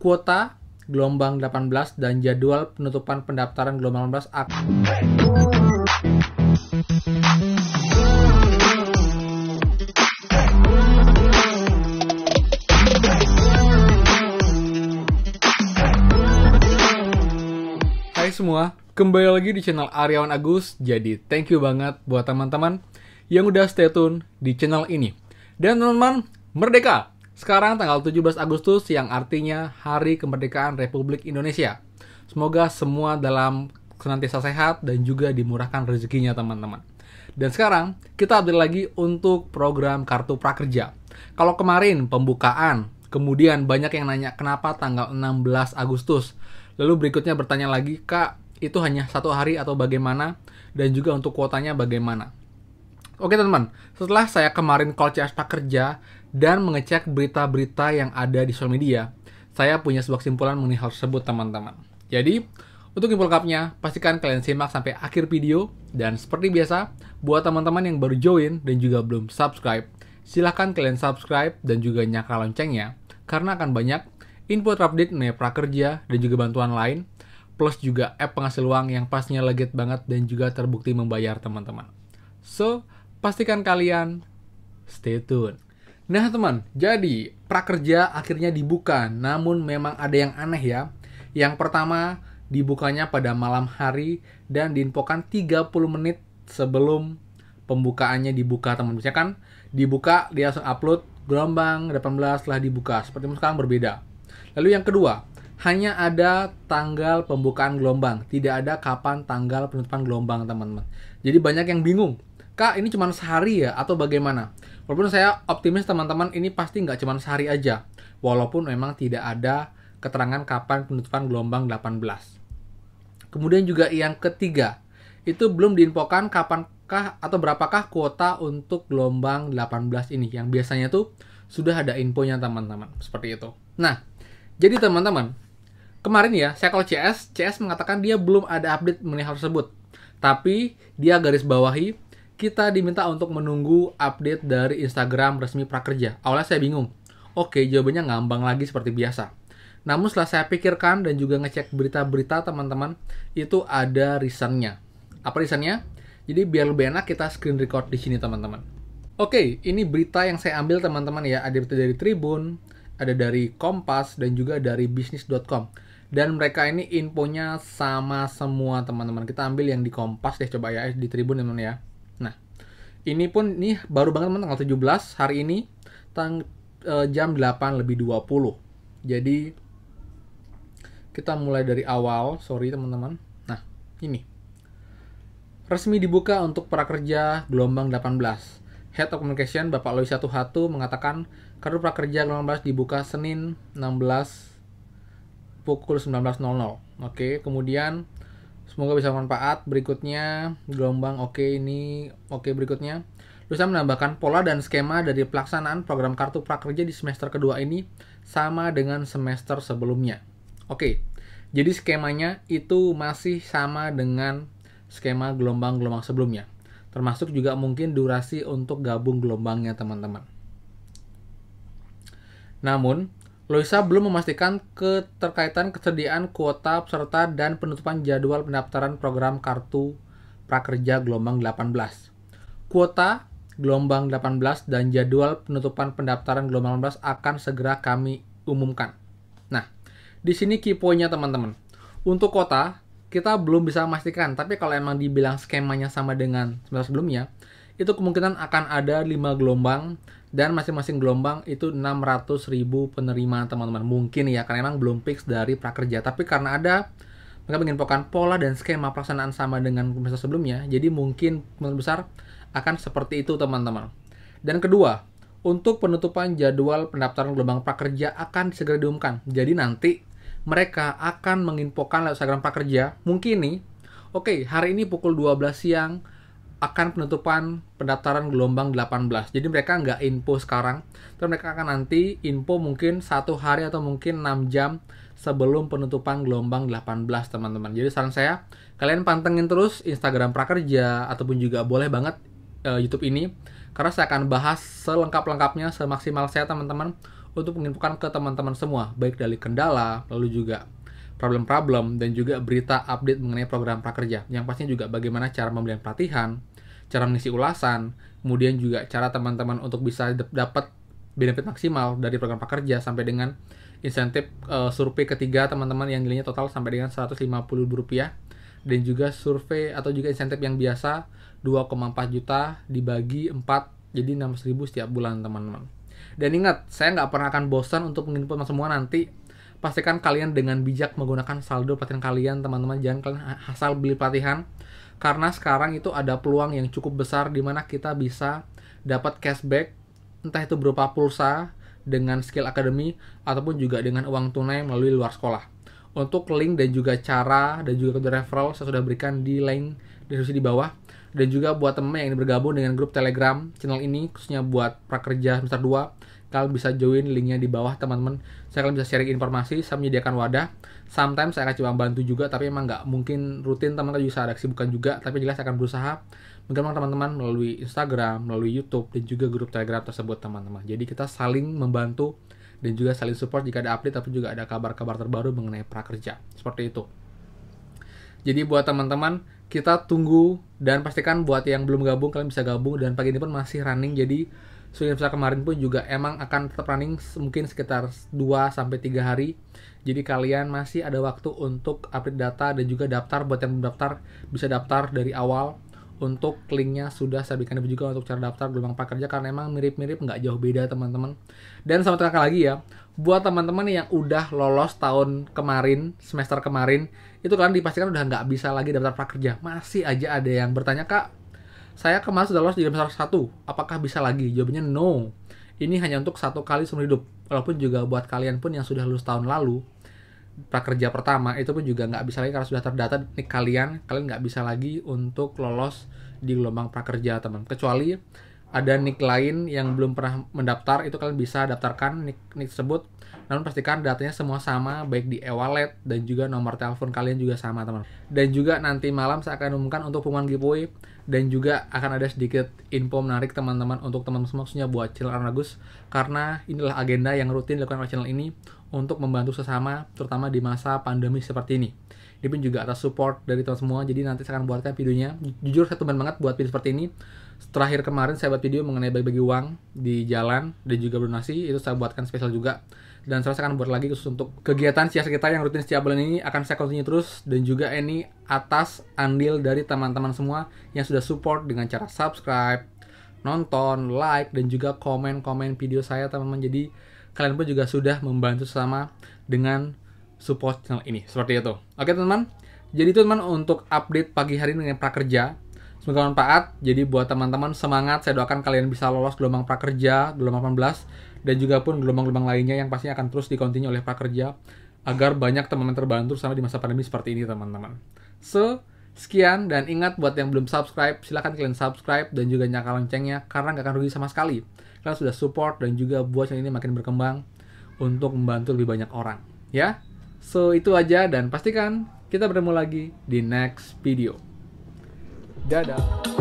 Kuota gelombang 18 dan jadwal penutupan pendaftaran gelombang 18 akan... Hai semua, kembali lagi di channel Aryawan Agus. Jadi thank you banget buat teman-teman yang udah stay tune di channel ini. Dan teman-teman, merdeka! Sekarang tanggal 17 Agustus yang artinya Hari Kemerdekaan Republik Indonesia. Semoga semua dalam senantiasa sehat dan juga dimurahkan rezekinya teman-teman. Dan sekarang kita update lagi untuk program Kartu Prakerja. Kalau kemarin pembukaan, kemudian banyak yang nanya kenapa tanggal 16 Agustus. Lalu berikutnya bertanya lagi, Kak, itu hanya 1 hari atau bagaimana? Dan juga untuk kuotanya bagaimana? Oke teman-teman, setelah saya kemarin call CS Prakerja dan mengecek berita-berita yang ada di sosial media, saya punya sebuah kesimpulan mengenai hal tersebut teman-teman. Jadi, untuk info lengkapnya, pastikan kalian simak sampai akhir video. Dan seperti biasa, buat teman-teman yang baru join dan juga belum subscribe, silahkan kalian subscribe dan juga nyalakan loncengnya, karena akan banyak info terupdate mengenai prakerja dan juga bantuan lain, plus juga app penghasil uang yang pastinya legit banget dan juga terbukti membayar teman-teman. So, pastikan kalian stay tune. Nah teman, jadi prakerja akhirnya dibuka, namun memang ada yang aneh ya. Yang pertama, dibukanya pada malam hari dan diinfokan 30 menit sebelum pembukaannya dibuka teman. Misalnya kan, dibuka dia langsung upload gelombang 18 setelah dibuka, seperti sekarang berbeda. Lalu yang kedua, hanya ada tanggal pembukaan gelombang, tidak ada kapan tanggal penutupan gelombang teman-teman. Jadi banyak yang bingung, Kak ini cuma sehari ya atau bagaimana? Walaupun saya optimis teman-teman ini pasti nggak cuma sehari aja, walaupun memang tidak ada keterangan kapan penutupan gelombang 18. Kemudian juga yang ketiga, itu belum diinfokan kapankah atau berapakah kuota untuk gelombang 18 ini, yang biasanya tuh sudah ada infonya teman-teman, seperti itu. Nah, jadi teman-teman, kemarin ya, saya call CS mengatakan dia belum ada update mengenai hal tersebut. Tapi, dia garis bawahi, kita diminta untuk menunggu update dari Instagram resmi Prakerja. Awalnya saya bingung. Oke, jawabannya ngambang lagi seperti biasa. Namun setelah saya pikirkan dan juga ngecek berita-berita teman-teman, itu ada reasonnya. Apa reasonnya? Jadi biar lebih enak kita screen record di sini teman-teman. Oke, ini berita yang saya ambil teman-teman ya. Ada berita dari Tribun, ada dari Kompas, dan juga dari bisnis.com. Dan mereka ini infonya sama semua teman-teman. Kita ambil yang di Kompas deh, coba ya, di Tribun teman-teman ya. Nah, ini pun ini baru banget teman, tanggal 17 hari ini, jam 8:20. Jadi, kita mulai dari awal, sorry teman-teman. Nah, ini. Resmi dibuka untuk prakerja gelombang 18. Head of Communication Bapak Loisa Tuhatu mengatakan Kartu Prakerja gelombang 18 dibuka Senin 16 pukul 19.00. Oke, kemudian semoga bisa bermanfaat. Berikutnya gelombang berikutnya. Loisa menambahkan pola dan skema dari pelaksanaan program Kartu Prakerja di semester kedua ini sama dengan semester sebelumnya. Oke. Jadi skemanya itu masih sama dengan skema gelombang-gelombang sebelumnya. Termasuk juga mungkin durasi untuk gabung gelombangnya teman-teman. Namun, Loisa belum memastikan keterkaitan kesediaan kuota peserta dan penutupan jadwal pendaftaran program Kartu Prakerja gelombang 18. Kuota gelombang 18 dan jadwal penutupan pendaftaran gelombang 18 akan segera kami umumkan. Nah, di sini key point-nya teman-teman. Untuk kuota, kita belum bisa memastikan, tapi kalau emang dibilang skemanya sama dengan semester sebelumnya, itu kemungkinan akan ada 5 gelombang, dan masing-masing gelombang itu 600.000 penerima teman-teman. Mungkin ya, karena emang belum fix dari prakerja, tapi karena ada, mereka menginfokan pola dan skema pelaksanaan sama dengan semester sebelumnya, jadi mungkin kemungkinan besar akan seperti itu teman-teman. Dan kedua, untuk penutupan jadwal pendaftaran gelombang prakerja akan segera diumumkan. Jadi nanti mereka akan menginfokan lewat Instagram Prakerja, mungkin nih, oke, hari ini pukul 12 siang akan penutupan pendaftaran gelombang 18. Jadi mereka nggak info sekarang, tapi mereka akan nanti info mungkin 1 hari atau mungkin 6 jam sebelum penutupan gelombang 18 teman-teman. Jadi saran saya, kalian pantengin terus Instagram Prakerja, ataupun juga boleh banget YouTube ini, karena saya akan bahas selengkap-lengkapnya, semaksimal saya teman-teman, untuk menginfokan ke teman-teman semua, baik dari kendala, lalu juga problem-problem, dan juga berita update mengenai program prakerja. Yang pastinya juga bagaimana cara pembelian pelatihan, cara mengisi ulasan, kemudian juga cara teman-teman untuk bisa dapat benefit maksimal dari program prakerja sampai dengan insentif survei ketiga teman-teman yang nilainya total sampai dengan Rp150.000, dan juga survei atau juga insentif yang biasa 2,4 juta dibagi 4 jadi 16.000 setiap bulan teman-teman. Dan ingat, saya nggak pernah akan bosan untuk menginput semua nanti. Pastikan kalian dengan bijak menggunakan saldo pelatihan kalian teman-teman, jangan kalian asal beli pelatihan, karena sekarang itu ada peluang yang cukup besar di mana kita bisa dapat cashback, entah itu berupa pulsa dengan skill academy ataupun juga dengan uang tunai melalui luar sekolah. Untuk link dan juga cara dan juga kode referral saya sudah berikan di link deskripsi di bawah. Dan juga buat teman yang ingin bergabung dengan grup Telegram channel ini, khususnya buat prakerja semester 2, kalian bisa join, linknya di bawah teman-teman. Saya akan bisa sharing informasi, saya menyediakan wadah. Sometimes saya akan coba bantu juga, tapi emang nggak mungkin rutin, teman-teman juga ada kesibukan juga. Tapi jelas saya akan berusaha menggabungkan teman-teman melalui Instagram, melalui YouTube, dan juga grup Telegram tersebut teman-teman. Jadi kita saling membantu dan juga saling support jika ada update, tapi juga ada kabar-kabar terbaru mengenai prakerja. Seperti itu. Jadi buat teman-teman, kita tunggu, dan pastikan buat yang belum gabung, kalian bisa gabung. Dan pagi ini pun masih running, jadi sudah kemarin pun juga emang akan tetap running mungkin sekitar 2-3 hari. Jadi kalian masih ada waktu untuk update data dan juga daftar. Buat yang belum daftar, bisa daftar dari awal. Untuk linknya sudah saya berikan juga untuk cara daftar gelombang prakerja, karena emang mirip-mirip, nggak jauh beda teman-teman. Dan sama terakhir lagi ya, buat teman-teman yang udah lolos tahun kemarin, semester kemarin, itu kalian dipastikan udah nggak bisa lagi daftar prakerja. Masih aja ada yang bertanya, Kak, saya kemarin sudah lolos di semester 1, apakah bisa lagi? Jawabannya no. Ini hanya untuk 1 kali seumur hidup. Walaupun juga buat kalian pun yang sudah lulus tahun lalu, prakerja pertama, itu pun juga nggak bisa lagi karena sudah terdata nik kalian nggak bisa lagi untuk lolos di gelombang prakerja teman. Kecuali ada nik lain yang belum pernah mendaftar, itu kalian bisa daftarkan nik tersebut. Namun pastikan datanya semua sama, baik di e-wallet dan juga nomor telepon kalian juga sama teman. Dan juga nanti malam saya akan umumkan untuk pengumuman giveaway, dan juga akan ada sedikit info menarik teman-teman untuk teman-teman semua, khususnya buat channel Ariawan Agus, karena inilah agenda yang rutin dilakukan oleh channel ini untuk membantu sesama, terutama di masa pandemi seperti ini. Ini pun juga atas support dari teman semua, jadi nanti saya akan buatkan videonya. Jujur saya teman banget buat video seperti ini. Terakhir kemarin saya buat video mengenai bagi-bagi uang di jalan dan juga donasi, itu saya buatkan spesial juga. Dan saya akan buat lagi khusus untuk kegiatan siasat kita yang rutin setiap bulan ini, akan saya continue terus. Dan juga ini atas andil dari teman-teman semua yang sudah support dengan cara subscribe, nonton, like, dan juga komen-komen video saya teman-teman. Jadi kalian pun juga sudah membantu sama dengan support channel ini. Seperti itu. Oke teman-teman. Jadi itu teman untuk update pagi hari ini dengan prakerja. Semoga bermanfaat. Jadi buat teman-teman semangat. Saya doakan kalian bisa lolos gelombang prakerja, gelombang 18. Dan juga pun gelombang-gelombang lainnya yang pastinya akan terus dikontinue oleh prakerja. Agar banyak teman-teman terbantu sama di masa pandemi seperti ini teman-teman. Sekian, dan ingat buat yang belum subscribe, silahkan kalian subscribe dan juga nyalakan loncengnya, karena nggak akan rugi sama sekali. Kalian sudah support dan juga buat channel ini makin berkembang untuk membantu lebih banyak orang. Ya, itu aja, dan pastikan kita bertemu lagi di next video. Dadah.